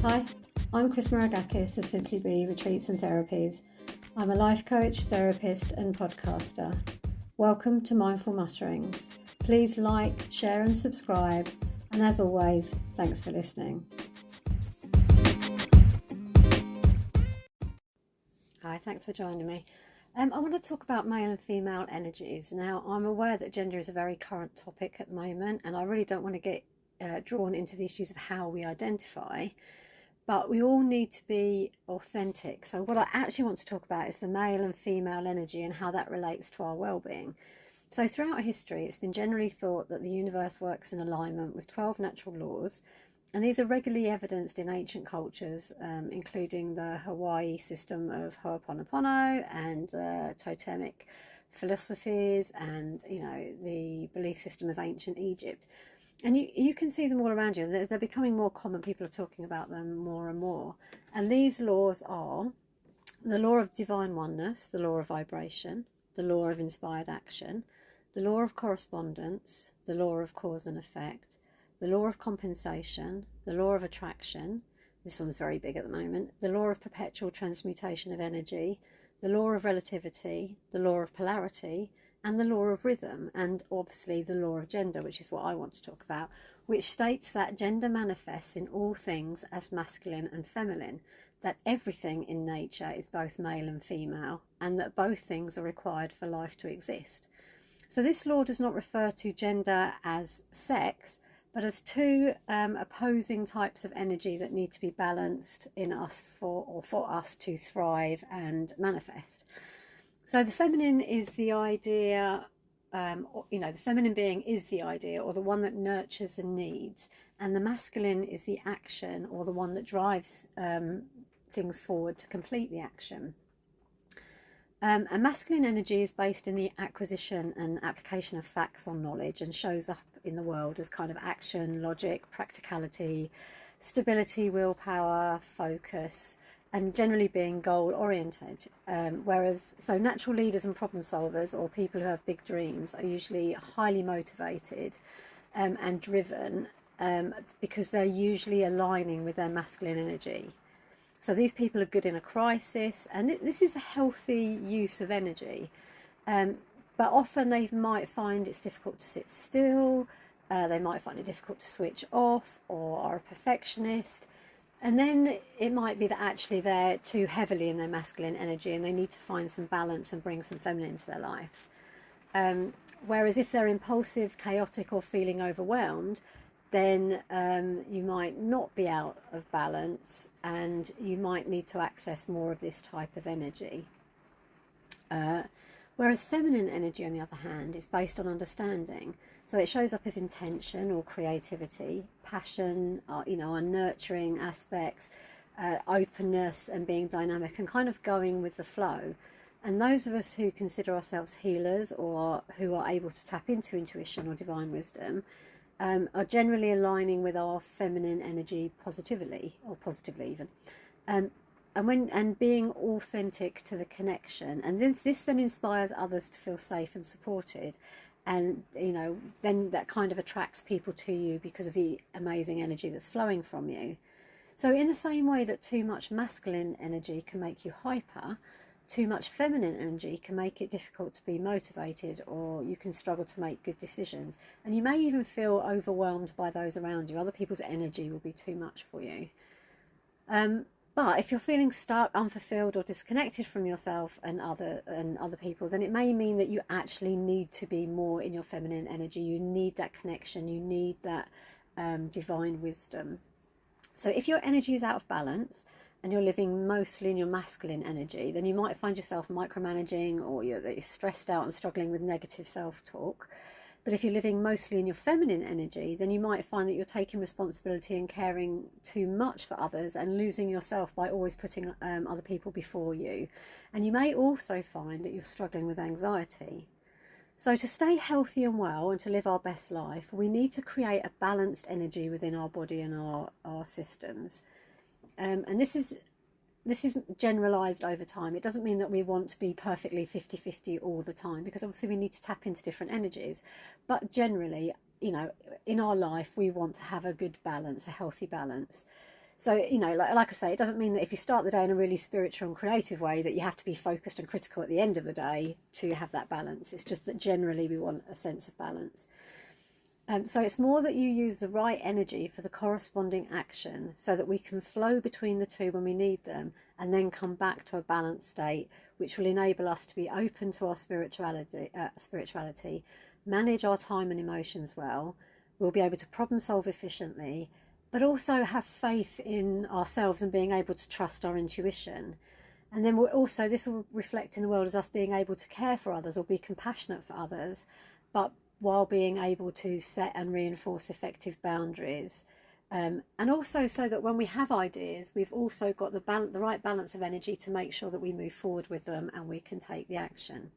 Hi, I'm Chris Maragkakis of Simply Be Retreats and Therapies. I'm a life coach, therapist and podcaster. Welcome to Mindful Mutterings. Please like, share and subscribe. And as always, thanks for listening. Hi, thanks for joining me. I want to talk about male and female energies. Now, I'm aware that gender is a very current topic at the moment, and I really don't want to get drawn into the issues of how we identify. But we all need to be authentic. So what I actually want to talk about is the male and female energy and how that relates to our well-being. So throughout history, it's been generally thought that the universe works in alignment with 12 natural laws. And these are regularly evidenced in ancient cultures, including the Hawaii system of Ho'oponopono and the totemic philosophies and, the belief system of ancient Egypt. And you can see them all around you. They're becoming more common. People are talking about them more and more. And these laws are the law of divine oneness, the law of vibration, the law of inspired action, the law of correspondence, the law of cause and effect, the law of compensation, the law of attraction. This one's very big at the moment. The law of perpetual transmutation of energy, the law of relativity, the law of polarity, and the law of rhythm, and obviously the law of gender, which is what I want to talk about, which states that gender manifests in all things as masculine and feminine, that everything in nature is both male and female, and that both things are required for life to exist. So this law does not refer to gender as sex, but as two opposing types of energy that need to be balanced in us for us to thrive and manifest. So the feminine is the idea, the feminine being is the idea, or the one that nurtures and needs, and the masculine is the action, or the one that drives things forward to complete the action. And masculine energy is based in the acquisition and application of facts on knowledge, and shows up in the world as kind of action, logic, practicality, stability, willpower, focus, and generally being goal oriented. So natural leaders and problem solvers, or people who have big dreams, are usually highly motivated and driven because they're usually aligning with their masculine energy. So these people are good in a crisis, and this is a healthy use of energy. But often they might find it's difficult to sit still, they might find it difficult to switch off, or are a perfectionist. And then it might be that actually they're too heavily in their masculine energy and they need to find some balance and bring some feminine into their life. Whereas if they're impulsive, chaotic, or feeling overwhelmed, then you might not be out of balance and you might need to access more of this type of energy. Whereas feminine energy, on the other hand, is based on understanding. So it shows up as intention or creativity, passion, our nurturing aspects, openness and being dynamic and kind of going with the flow. And those of us who consider ourselves healers, or who are able to tap into intuition or divine wisdom, are generally aligning with our feminine energy positively even. And being authentic to the connection, and this then inspires others to feel safe and supported, and then that kind of attracts people to you because of the amazing energy that's flowing from you. So in the same way that too much masculine energy can make you hyper, too much feminine energy can make it difficult to be motivated, or you can struggle to make good decisions, and you may even feel overwhelmed by those around you. Other people's energy will be too much for you. But if you're feeling stuck, unfulfilled, or disconnected from yourself and other people, then it may mean that you actually need to be more in your feminine energy. You need that connection. You need that divine wisdom. So if your energy is out of balance and you're living mostly in your masculine energy, then you might find yourself micromanaging, or you're stressed out and struggling with negative self-talk. But if you're living mostly in your feminine energy, then you might find that you're taking responsibility and caring too much for others and losing yourself by always putting other people before you. And you may also find that you're struggling with anxiety. So to stay healthy and well and to live our best life, we need to create a balanced energy within our body and our systems. And this is generalized over time. It doesn't mean that we want to be perfectly 50-50 all the time, because obviously we need to tap into different energies. But generally, in our life, we want to have a good balance, a healthy balance. So, you know, like I say, it doesn't mean that if you start the day in a really spiritual and creative way that you have to be focused and critical at the end of the day to have that balance. It's just that generally we want a sense of balance. So it's more that you use the right energy for the corresponding action so that we can flow between the two when we need them and then come back to a balanced state, which will enable us to be open to our spirituality, manage our time and emotions well. We'll be able to problem solve efficiently, but also have faith in ourselves and being able to trust our intuition. And then this will reflect in the world as us being able to care for others or be compassionate for others, but while being able to set and reinforce effective boundaries. And also so that when we have ideas, we've also got the right balance of energy to make sure that we move forward with them and we can take the action.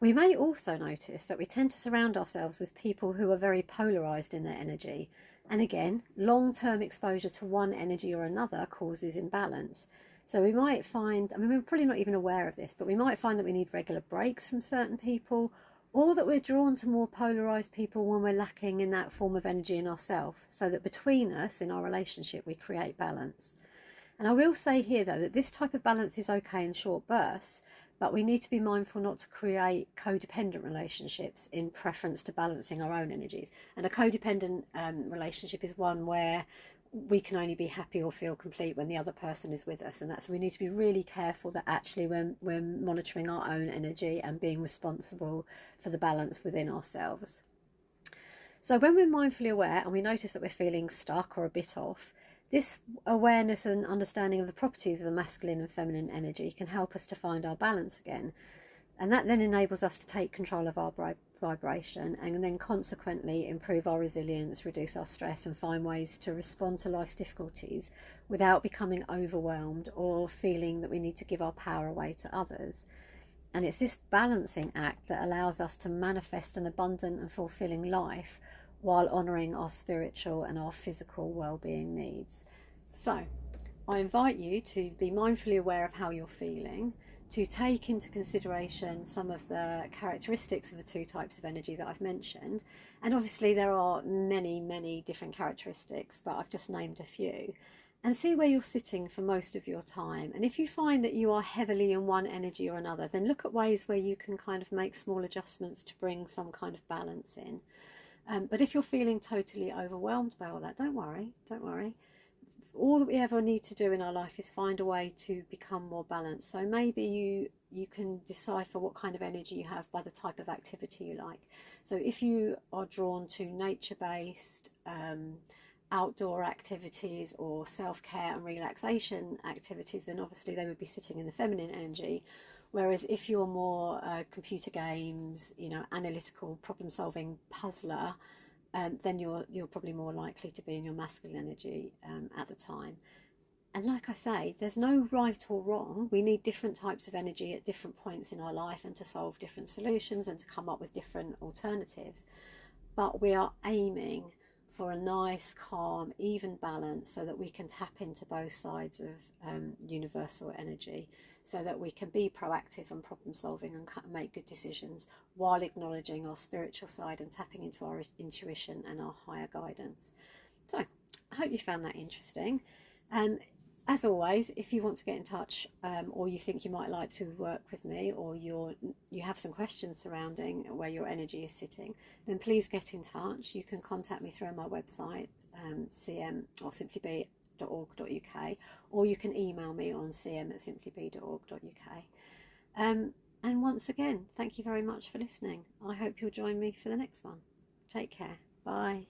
We may also notice that we tend to surround ourselves with people who are very polarized in their energy. And again, long-term exposure to one energy or another causes imbalance. So we might find, I mean, we're probably not even aware of this, but we might find that we need regular breaks from certain people, or that we're drawn to more polarized people when we're lacking in that form of energy in ourselves, so that between us in our relationship we create balance. And I will say here though that this type of balance is okay in short bursts, but we need to be mindful not to create codependent relationships in preference to balancing our own energies. And a codependent relationship is one where we can only be happy or feel complete when the other person is with us, and that's, we need to be really careful that actually we're monitoring our own energy and being responsible for the balance within ourselves. So when we're mindfully aware and we notice that we're feeling stuck or a bit off, this awareness and understanding of the properties of the masculine and feminine energy can help us to find our balance again. And that then enables us to take control of our vibration and then consequently improve our resilience, reduce our stress and find ways to respond to life's difficulties without becoming overwhelmed or feeling that we need to give our power away to others. And it's this balancing act that allows us to manifest an abundant and fulfilling life while honouring our spiritual and our physical well-being needs. So I invite you to be mindfully aware of how you're feeling, to take into consideration some of the characteristics of the two types of energy that I've mentioned. And obviously there are many, many different characteristics, but I've just named a few. And see where you're sitting for most of your time. And if you find that you are heavily in one energy or another, then look at ways where you can kind of make small adjustments to bring some kind of balance in. But if you're feeling totally overwhelmed by all that, don't worry. All that we ever need to do in our life is find a way to become more balanced. So maybe you can decipher what kind of energy you have by the type of activity you like. So if you are drawn to nature-based, outdoor activities or self-care and relaxation activities, then obviously they would be sitting in the feminine energy. Whereas if you're more computer games, you know, analytical, problem-solving puzzler, then you're probably more likely to be in your masculine energy at the time. And like I say, there's no right or wrong. We need different types of energy at different points in our life and to solve different solutions and to come up with different alternatives. But we are aiming for a nice, calm, even balance so that we can tap into both sides of universal energy, so that we can be proactive and problem solving and make good decisions while acknowledging our spiritual side and tapping into our intuition and our higher guidance. So I hope you found that interesting. As always, if you want to get in touch or you think you might like to work with me, or you have some questions surrounding where your energy is sitting, then please get in touch. You can contact me through my website, cm or simplybe.org.uk, or you can email me on cm@simplybe.org.uk. And once again, thank you very much for listening. I hope you'll join me for the next one. Take care. Bye.